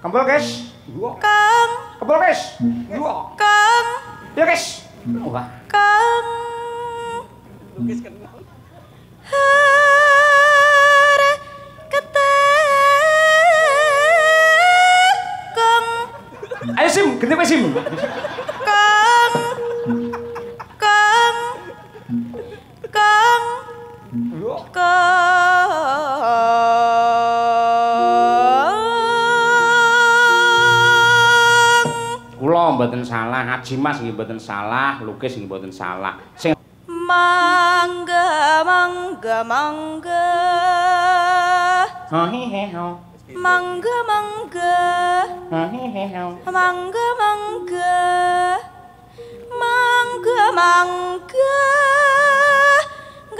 Kempul, Guys. Kang. Kempul, Guys. Kang. Ya, Guys. Wah. Kang. Lukis kenal. Hare ketekong. Ayo Sim, ganti apa Sim? Kang. Kang. Kang. Kula mboten salah, Haji Mas nggih mboten salah, Lukis nggih mboten salah. Sing Mangga mangga mangga. Hehehe. Mangga mangga. Hehehe. Mangga mangga. Mangga mangga.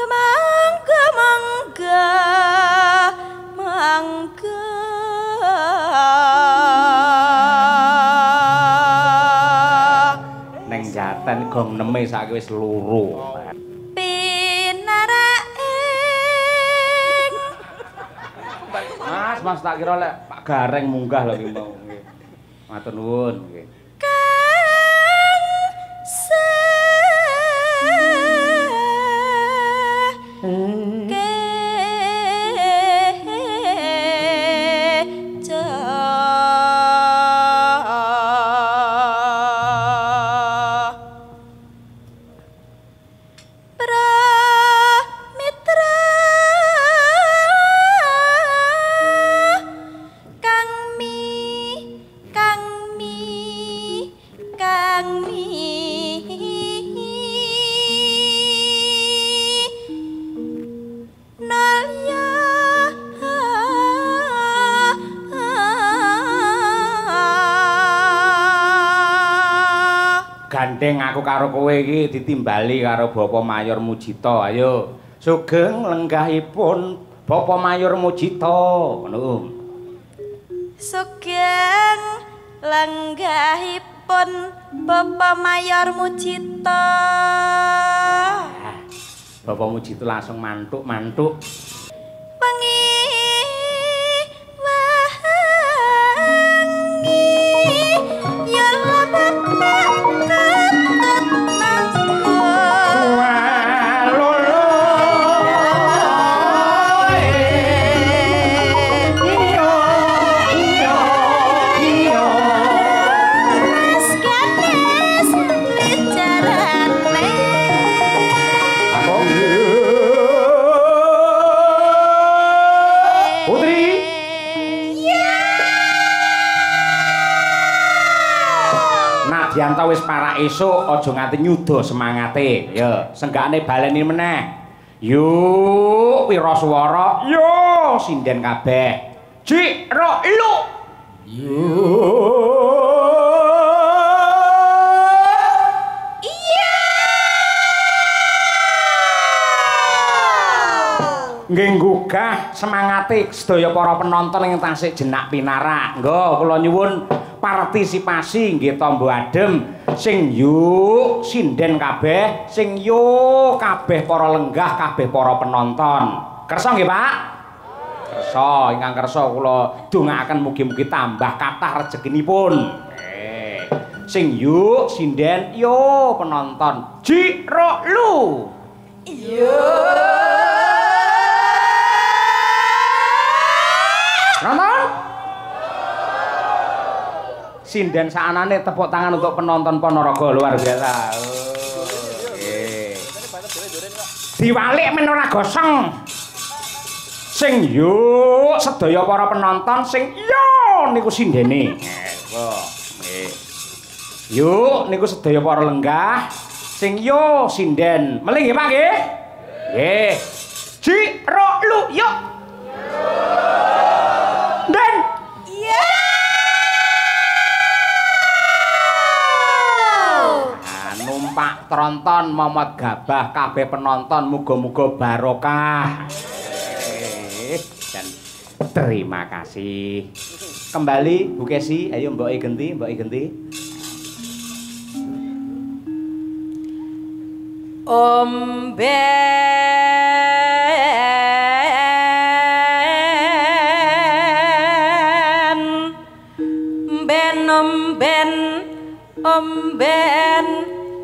Mangga mangga. Mangga. Neng jaten gong neme saiki wis loro. Pinaraing. Mas tak kira lek Pak Gareng munggah lho iki mau nggih. Matur nuwun nggih. Gandeng aku karo kowe iki ditimbali karo Bapak Mayor Mujito. Ayo, sugeng lenggahipun Bapak Mayor Mujito. Ngono. Sugeng lenggahipun Bapak Mayor Mujito. Bapak Mujito langsung mantuk-mantuk. Wengi ya Yanto wis para esuk aja nganti nyuda semangate. Ya, senggakane baleni meneh. Yuk, wiraswara. Yo, sinden kabeh. Jik, ro, lu. Iya. Nggih nggugah semangate sedaya para penonton ing tasih jenak pinarak. Nggo, kula nyuwun partisipasi nggih tombo adem sing yuk sinden kabeh sing yuk kabeh para lenggah kabeh para penonton kersa nggih Pak kersa ingkang kersa kula dongaaken mugi-mugi tambah kathah rezekinipun sing yuk sinden yo penonton jiro lu iya nonton sinden saanane tepuk tangan untuk penonton Ponorogo luar biasa. Diwalik men ora gosong. Sing yo sedaya para penonton sing yo niku sindene. Nggih. Yo niku sedaya para lenggah sing yo sinden. Melih nggih Pak nggih? Nggih. Jiro lu yo. Den. Pak tronton momot gabah kabeh penonton muga-muga barokah. Dan terima kasih. Kembali Bu Kesi, ayo Mbok Genti, Mbok Genti. Omben omben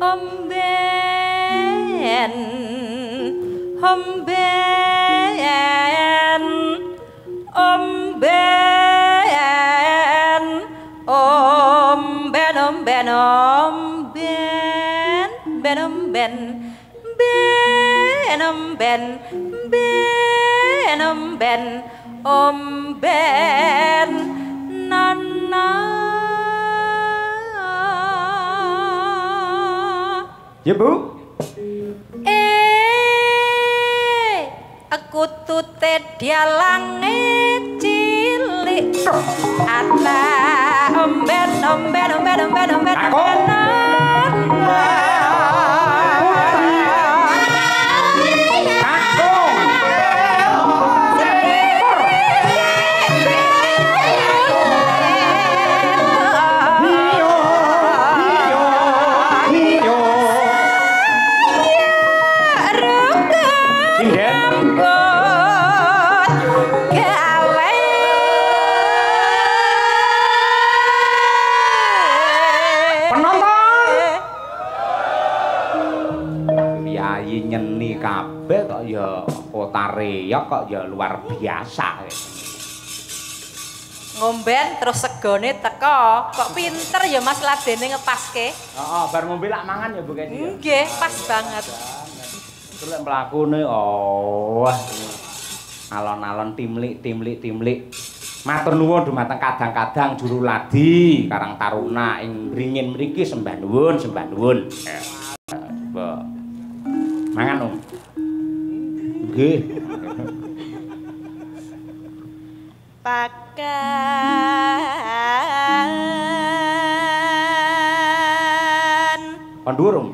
omben omben omben omben omben omben ben omben ben omben ben omben omben nana. Ya Bu. Aku tute dialange cilik ata omben omben omben omben omben kabeh kok ya Kotareok kok ya luar biasa. Ngomben terus segone teko, kok pinter ya Mas ladene ngepaske. Heeh, bar ngombe lak mangan ya Bu Kedi. Nggih, pas banget. Terus lek mlakune oh alon-alon timlik. Matur nuwun dumateng kadang-kadang juru ladi Karang Taruna ing Bringin mriki sembah nuwun. Mangan Om. Nggih. Pakan. Kon dhuwur Om.